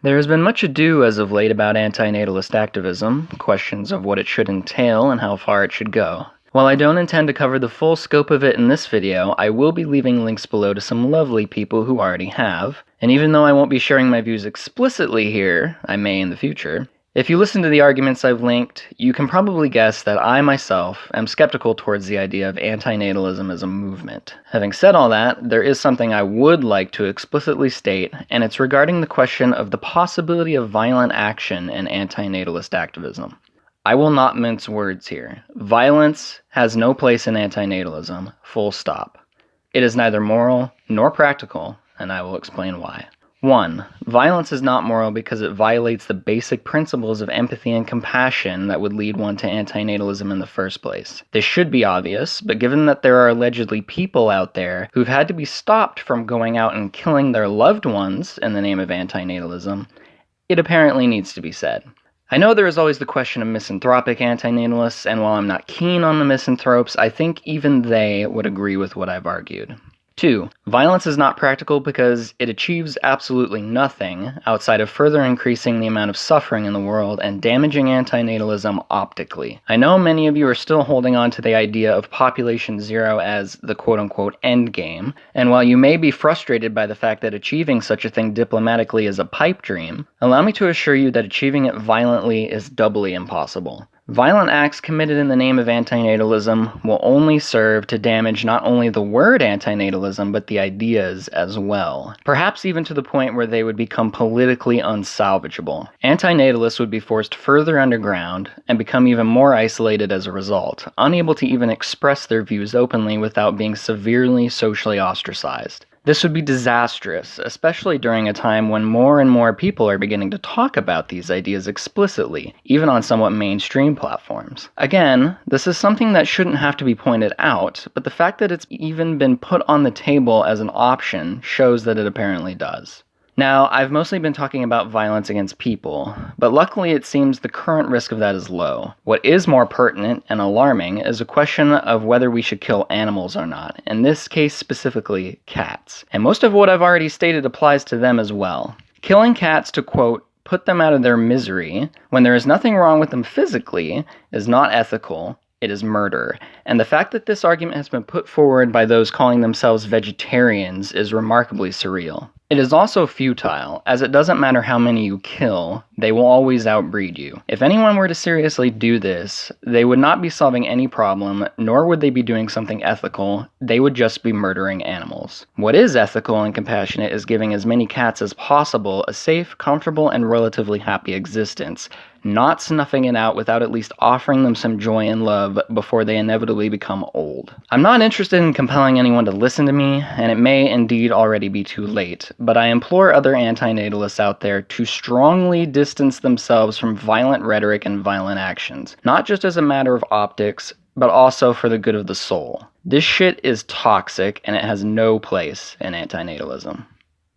There has been much ado as of late about antinatalist activism, questions of what it should entail and how far it should go. While I don't intend to cover the full scope of it in this video, I will be leaving links below to some lovely people who already have, and even though I won't be sharing my views explicitly here, I may in the future. If you listen to the arguments I've linked, you can probably guess that I myself am skeptical towards the idea of antinatalism as a movement. Having said all that, there is something I would like to explicitly state, and it's regarding the question of the possibility of violent action in antinatalist activism. I will not mince words here. Violence has no place in antinatalism, full stop. It is neither moral nor practical, and I will explain why. 1. Violence is not moral because it violates the basic principles of empathy and compassion that would lead one to antinatalism in the first place. This should be obvious, but given that there are allegedly people out there who've had to be stopped from going out and killing their loved ones in the name of antinatalism, it apparently needs to be said. I know there is always the question of misanthropic antinatalists, and while I'm not keen on the misanthropes, I think even they would agree with what I've argued. 2. Violence is not practical because it achieves absolutely nothing outside of further increasing the amount of suffering in the world and damaging antinatalism optically. I know many of you are still holding on to the idea of population zero as the quote-unquote end game, and while you may be frustrated by the fact that achieving such a thing diplomatically is a pipe dream, allow me to assure you that achieving it violently is doubly impossible. Violent acts committed in the name of antinatalism will only serve to damage not only the word antinatalism, but the ideas as well. Perhaps even to the point where they would become politically unsalvageable. Antinatalists would be forced further underground and become even more isolated as a result, unable to even express their views openly without being severely socially ostracized. This would be disastrous, especially during a time when more and more people are beginning to talk about these ideas explicitly, even on somewhat mainstream platforms. Again, this is something that shouldn't have to be pointed out, but the fact that it's even been put on the table as an option shows that it apparently does. Now, I've mostly been talking about violence against people, but luckily it seems the current risk of that is low. What is more pertinent and alarming is a question of whether we should kill animals or not, in this case specifically cats. And most of what I've already stated applies to them as well. Killing cats to, quote, put them out of their misery, when there is nothing wrong with them physically, is not ethical. It is murder. And the fact that this argument has been put forward by those calling themselves vegetarians is remarkably surreal. It is also futile, as it doesn't matter how many you kill, they will always outbreed you. If anyone were to seriously do this, they would not be solving any problem, nor would they be doing something ethical, they would just be murdering animals. What is ethical and compassionate is giving as many cats as possible a safe, comfortable, and relatively happy existence, not snuffing it out without at least offering them some joy and love before they inevitably become old. I'm not interested in compelling anyone to listen to me, and it may indeed already be too late, but I implore other antinatalists out there to strongly distance themselves from violent rhetoric and violent actions, not just as a matter of optics, but also for the good of the soul. This shit is toxic, and it has no place in antinatalism.